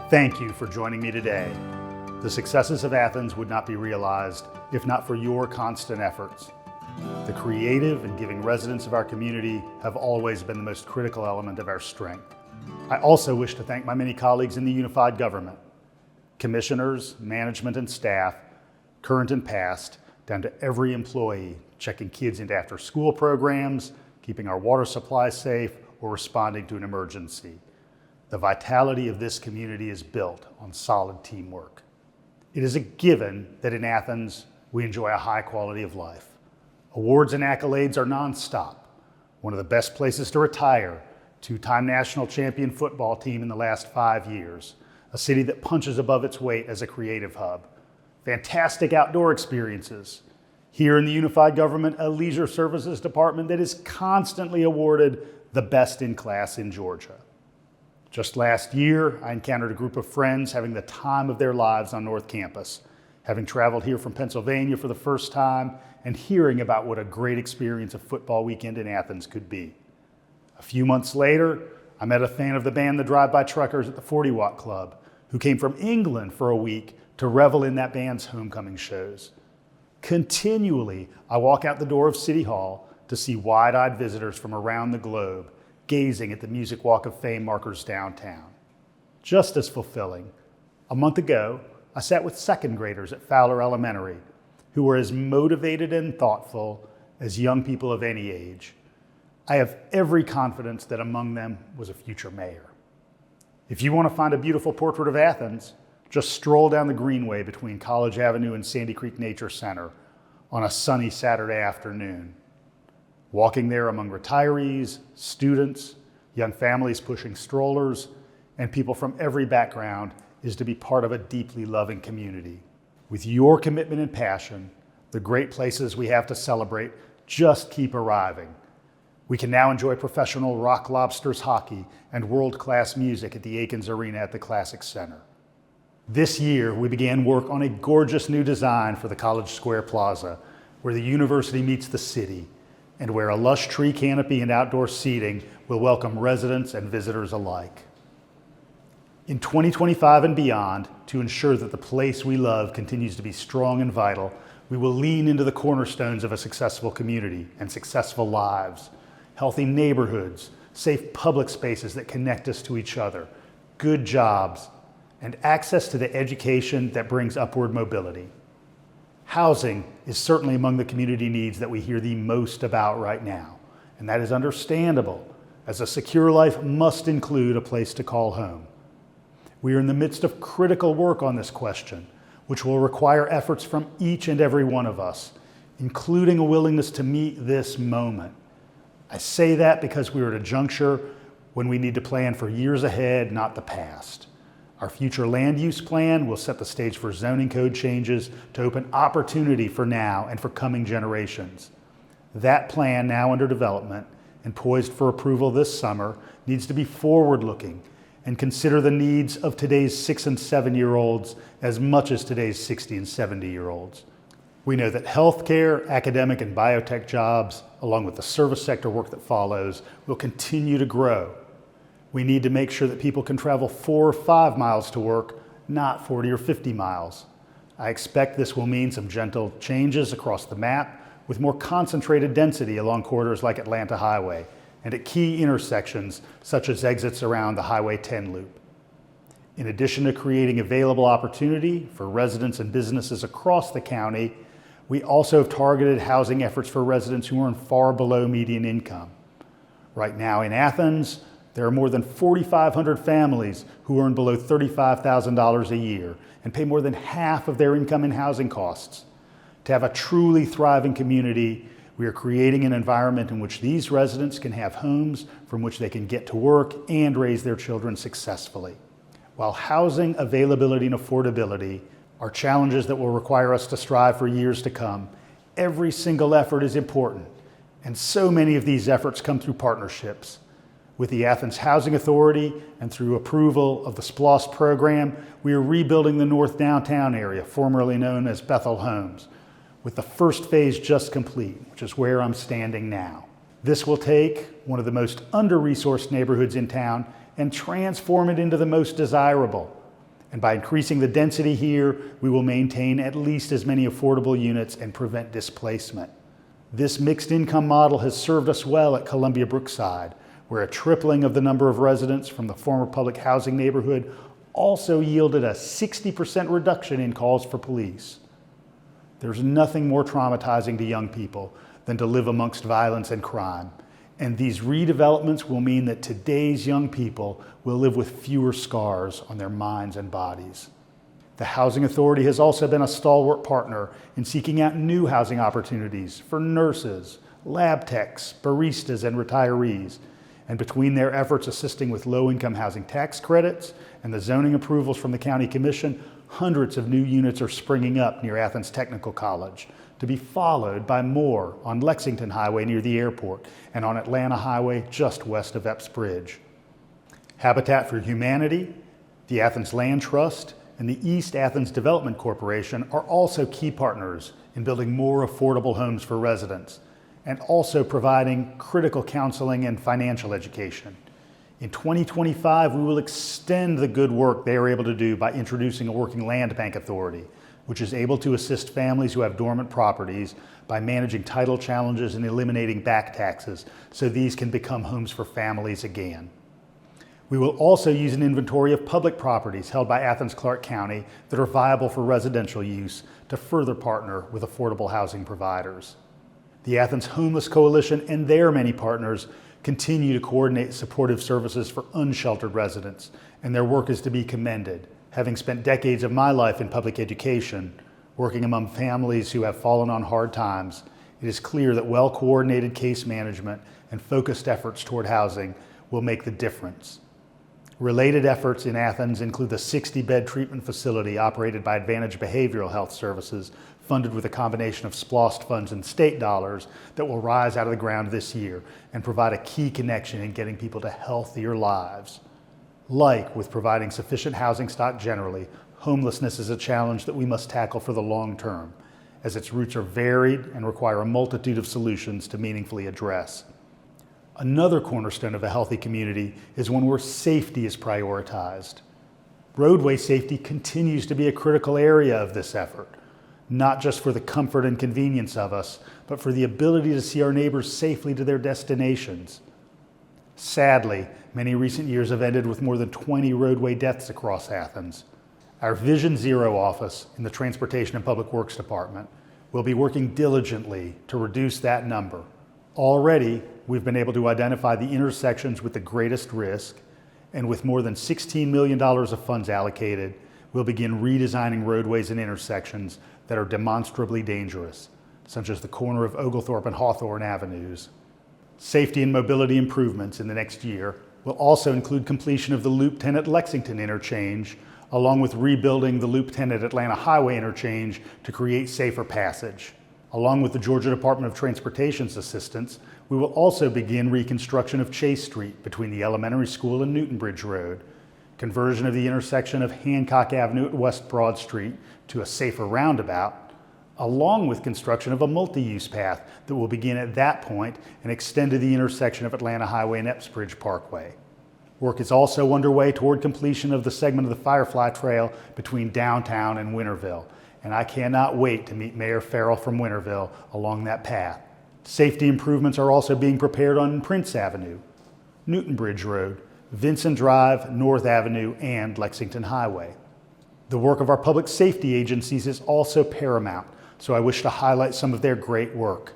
Thank you for joining me today. The successes of Athens would not be realized if not for your constant efforts. The creative and giving residents of our community have always been the most critical element of our strength. I also wish to thank my many colleagues in the unified government, commissioners, management, and staff, current and past, down to every employee, checking kids into after-school programs, keeping our water supply safe, or responding to an emergency. The vitality of this community is built on solid teamwork. It is a given that in Athens, we enjoy a high quality of life. Awards and accolades are nonstop. One of the best places to retire, two-time national champion football team in the last 5 years, a city that punches above its weight as a creative hub, fantastic outdoor experiences. Here in the unified government, a leisure services department that is constantly awarded the best in class in Georgia. Just last year, I encountered a group of friends having the time of their lives on North Campus, having traveled here from Pennsylvania for the first time and hearing about what a great experience a football weekend in Athens could be. A few months later, I met a fan of the band The Drive-By Truckers at the 40 Watt Club, who came from England for a week to revel in that band's homecoming shows. Continually, I walk out the door of City Hall to see wide-eyed visitors from around the globe gazing at the Music Walk of Fame markers downtown. Just as fulfilling, a month ago, I sat with second graders at Fowler Elementary who were as motivated and thoughtful as young people of any age. I have every confidence that among them was a future mayor. If you want to find a beautiful portrait of Athens, just stroll down the Greenway between College Avenue and Sandy Creek Nature Center on a sunny Saturday afternoon. Walking there among retirees, students, young families pushing strollers, and people from every background is to be part of a deeply loving community. With your commitment and passion, the great places we have to celebrate just keep arriving. We can now enjoy professional Rock Lobsters hockey and world-class music at the Aikens Arena at the Classic Center. This year, we began work on a gorgeous new design for the College Square Plaza, where the university meets the city, and where a lush tree canopy and outdoor seating will welcome residents and visitors alike. In 2025 and beyond, to ensure that the place we love continues to be strong and vital, we will lean into the cornerstones of a successful community and successful lives, healthy neighborhoods, safe public spaces that connect us to each other, good jobs, and access to the education that brings upward mobility. Housing is certainly among the community needs that we hear the most about right now, and that is understandable, as a secure life must include a place to call home. We are in the midst of critical work on this question, which will require efforts from each and every one of us, including a willingness to meet this moment. I say that because we are at a juncture when we need to plan for years ahead, not the past. Our future land use plan will set the stage for zoning code changes to open opportunity for now and for coming generations. That plan, now under development and poised for approval this summer, needs to be forward-looking and consider the needs of today's 6 and 7-year-olds as much as today's 60 and 70-year-olds. We know that healthcare, academic, and biotech jobs, along with the service sector work that follows, will continue to grow. We need to make sure that people can travel 4 or 5 miles to work, not 40 or 50 miles. I expect this will mean some gentle changes across the map with more concentrated density along corridors like Atlanta Highway and at key intersections such as exits around the Highway 10 loop. In addition to creating available opportunity for residents and businesses across the county, we also have targeted housing efforts for residents who earn far below median income. Right now in Athens, there are more than 4,500 families who earn below $35,000 a year and pay more than half of their income in housing costs. To have a truly thriving community, we are creating an environment in which these residents can have homes from which they can get to work and raise their children successfully. While housing availability and affordability are challenges that will require us to strive for years to come, every single effort is important, and so many of these efforts come through partnerships. With the Athens Housing Authority and through approval of the SPLOST program, we are rebuilding the North Downtown area, formerly known as Bethel Homes, with the first phase just complete, which is where I'm standing now. This will take one of the most under-resourced neighborhoods in town and transform it into the most desirable. And by increasing the density here, we will maintain at least as many affordable units and prevent displacement. This mixed income model has served us well at Columbia Brookside, where a tripling of the number of residents from the former public housing neighborhood also yielded a 60% reduction in calls for police. There's nothing more traumatizing to young people than to live amongst violence and crime. And these redevelopments will mean that today's young people will live with fewer scars on their minds and bodies. The Housing Authority has also been a stalwart partner in seeking out new housing opportunities for nurses, lab techs, baristas, and retirees. And between their efforts assisting with low-income housing tax credits and the zoning approvals from the County Commission, hundreds of new units are springing up near Athens Technical College, to be followed by more on Lexington Highway near the airport and on Atlanta Highway just west of Epps Bridge. Habitat for Humanity, the Athens Land Trust, and the East Athens Development Corporation are also key partners in building more affordable homes for residents and also providing critical counseling and financial education. In 2025, we will extend the good work they are able to do by introducing a working land bank authority, which is able to assist families who have dormant properties by managing title challenges and eliminating back taxes so these can become homes for families again. We will also use an inventory of public properties held by Athens-Clarke County that are viable for residential use to further partner with affordable housing providers. The Athens Homeless Coalition and their many partners continue to coordinate supportive services for unsheltered residents, and their work is to be commended. Having spent decades of my life in public education, working among families who have fallen on hard times, it is clear that well-coordinated case management and focused efforts toward housing will make the difference. Related efforts in Athens include the 60-bed treatment facility operated by Advantage Behavioral Health Services, funded with a combination of SPLOST funds and state dollars that will rise out of the ground this year and provide a key connection in getting people to healthier lives. Like with providing sufficient housing stock generally, homelessness is a challenge that we must tackle for the long term, as its roots are varied and require a multitude of solutions to meaningfully address. Another cornerstone of a healthy community is one where safety is prioritized. Roadway safety continues to be a critical area of this effort, not just for the comfort and convenience of us, but for the ability to see our neighbors safely to their destinations. Sadly, many recent years have ended with more than 20 roadway deaths across Athens. Our Vision Zero office in the Transportation and Public Works Department will be working diligently to reduce that number. Already, we've been able to identify the intersections with the greatest risk, and with more than $16 million of funds allocated, we'll begin redesigning roadways and intersections that are demonstrably dangerous, such as the corner of Oglethorpe and Hawthorne Avenues. Safety and mobility improvements in the next year will also include completion of the Loop 10 at Lexington interchange, along with rebuilding the Loop 10 at Atlanta Highway interchange to create safer passage. Along with the Georgia Department of Transportation's assistance, we will also begin reconstruction of Chase Street between the elementary school and Newton Bridge Road, conversion of the intersection of Hancock Avenue at West Broad Street to a safer roundabout, along with construction of a multi-use path that will begin at that point and extend to the intersection of Atlanta Highway and Epps Bridge Parkway. Work is also underway toward completion of the segment of the Firefly Trail between downtown and Winterville, and I cannot wait to meet Mayor Farrell from Winterville along that path. Safety improvements are also being prepared on Prince Avenue, Newton Bridge Road, Vincent Drive, North Avenue, and Lexington Highway. The work of our public safety agencies is also paramount, so I wish to highlight some of their great work.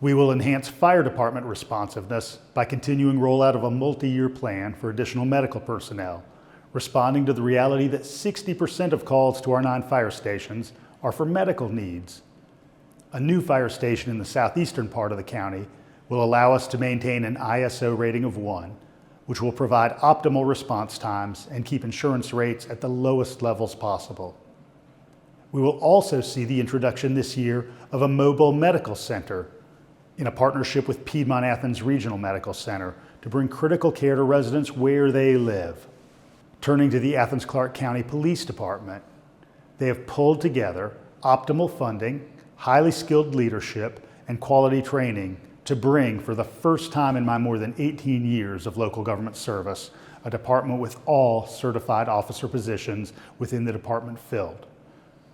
We will enhance fire department responsiveness by continuing rollout of a multi-year plan for additional medical personnel, responding to the reality that 60% of calls to our 9 fire stations are for medical needs. A new fire station in the southeastern part of the county will allow us to maintain an ISO rating of 1, which will provide optimal response times and keep insurance rates at the lowest levels possible. We will also see the introduction this year of a mobile medical center in a partnership with Piedmont Athens Regional Medical Center to bring critical care to residents where they live. Turning to the Athens-Clarke County Police Department, they have pulled together optimal funding, highly skilled leadership, and quality training to bring, for the first time in my more than 18 years of local government service, a department with all certified officer positions within the department filled.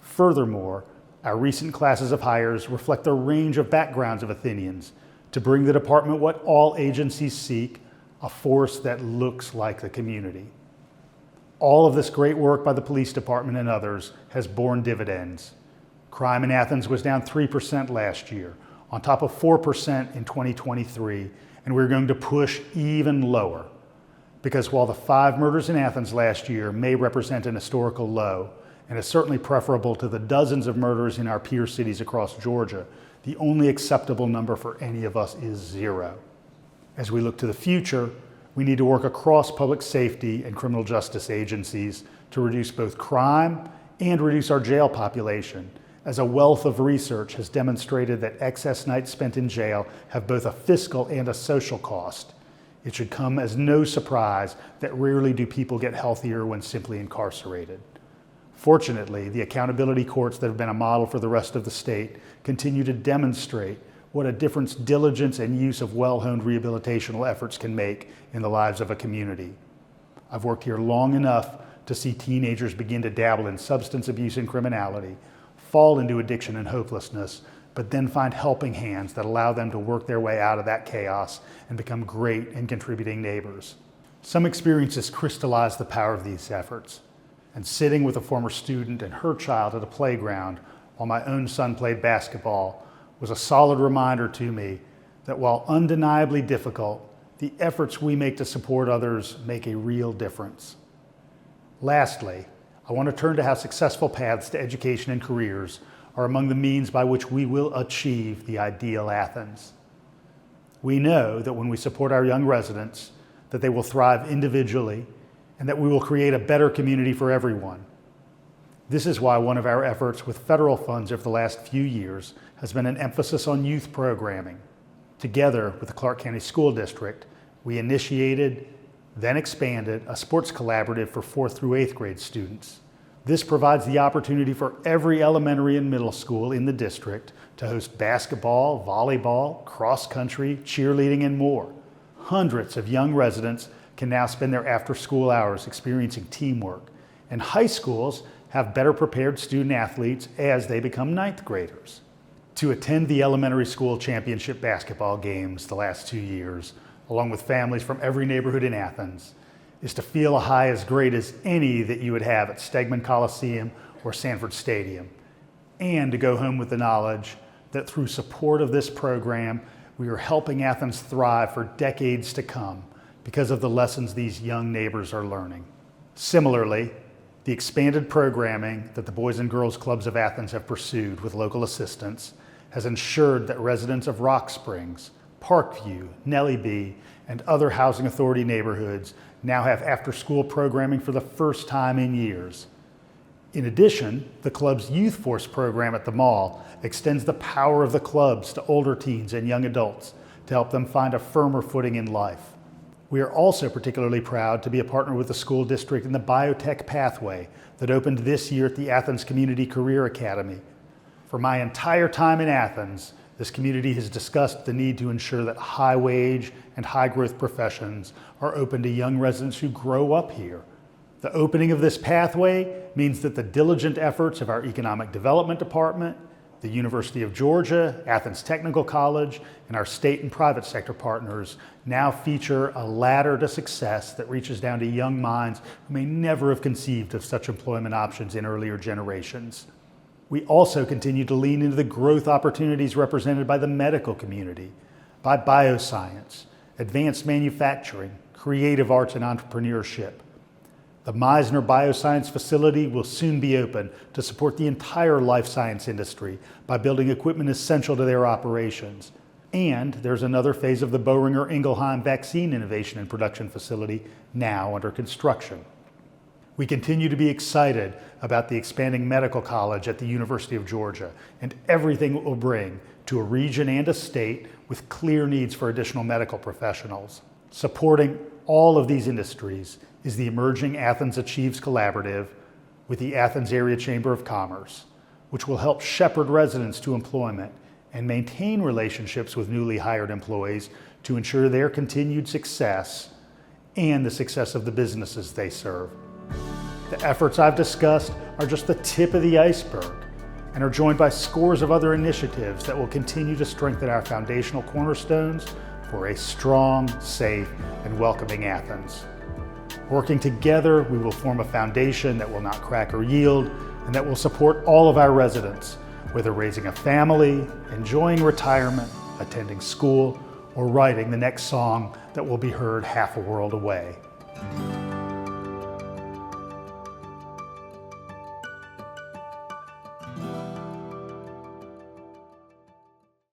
Furthermore, our recent classes of hires reflect a range of backgrounds of Athenians to bring the department what all agencies seek, a force that looks like the community. All of this great work by the police department and others has borne dividends. Crime in Athens was down 3% last year, on top of 4% in 2023, and we're going to push even lower. Because while the 5 murders in Athens last year may represent an historical low, and is certainly preferable to the dozens of murders in our peer cities across Georgia, the only acceptable number for any of us is 0. As we look to the future, we need to work across public safety and criminal justice agencies to reduce both crime and reduce our jail population, as a wealth of research has demonstrated that excess nights spent in jail have both a fiscal and a social cost. It should come as no surprise that rarely do people get healthier when simply incarcerated. Fortunately, the accountability courts that have been a model for the rest of the state continue to demonstrate what a difference diligence and use of well-honed rehabilitational efforts can make in the lives of a community. I've worked here long enough to see teenagers begin to dabble in substance abuse and criminality, fall into addiction and hopelessness, but then find helping hands that allow them to work their way out of that chaos and become great and contributing neighbors. Some experiences crystallize the power of these efforts, and sitting with a former student and her child at a playground while my own son played basketball was a solid reminder to me that while undeniably difficult, the efforts we make to support others make a real difference. Lastly, I want to turn to how successful paths to education and careers are among the means by which we will achieve the ideal Athens. We know that when we support our young residents, that they will thrive individually and that we will create a better community for everyone. This is why one of our efforts with federal funds over the last few years has been an emphasis on youth programming. Together with the Clark County School District, we initiated, then expanded, a sports collaborative for 4th through 8th grade students. This provides the opportunity for every elementary and middle school in the district to host basketball, volleyball, cross-country, cheerleading, and more. Hundreds of young residents can now spend their after-school hours experiencing teamwork, and high schools have better prepared student athletes as they become 9th graders. To attend the elementary school championship basketball games the last 2 years, along with families from every neighborhood in Athens, is to feel a high as great as any that you would have at Stegman Coliseum or Sanford Stadium, and to go home with the knowledge that through support of this program, we are helping Athens thrive for decades to come because of the lessons these young neighbors are learning. Similarly, the expanded programming that the Boys and Girls Clubs of Athens have pursued with local assistance has ensured that residents of Rock Springs, Parkview, Nellie B., and other housing authority neighborhoods now have after-school programming for the first time in years. In addition, the club's Youth Force program at the mall extends the power of the clubs to older teens and young adults to help them find a firmer footing in life. We are also particularly proud to be a partner with the school district in the biotech pathway that opened this year at the Athens Community Career Academy. For my entire time in Athens, this community has discussed the need to ensure that high-wage and high-growth professions are open to young residents who grow up here. The opening of this pathway means that the diligent efforts of our Economic Development Department, the University of Georgia, Athens Technical College, and our state and private sector partners now feature a ladder to success that reaches down to young minds who may never have conceived of such employment options in earlier generations. We also continue to lean into the growth opportunities represented by the medical community, by bioscience, advanced manufacturing, creative arts, and entrepreneurship. The Meisner Bioscience Facility will soon be open to support the entire life science industry by building equipment essential to their operations. And there's another phase of the Boehringer Ingelheim Vaccine Innovation and Production Facility now under construction. We continue to be excited about the expanding medical college at the University of Georgia and everything it will bring to a region and a state with clear needs for additional medical professionals. Supporting all of these industries is the emerging Athens Achieves Collaborative with the Athens Area Chamber of Commerce, which will help shepherd residents to employment and maintain relationships with newly hired employees to ensure their continued success and the success of the businesses they serve. The efforts I've discussed are just the tip of the iceberg and are joined by scores of other initiatives that will continue to strengthen our foundational cornerstones for a strong, safe, and welcoming Athens. Working together, we will form a foundation that will not crack or yield, and that will support all of our residents, whether raising a family, enjoying retirement, attending school, or writing the next song that will be heard half a world away.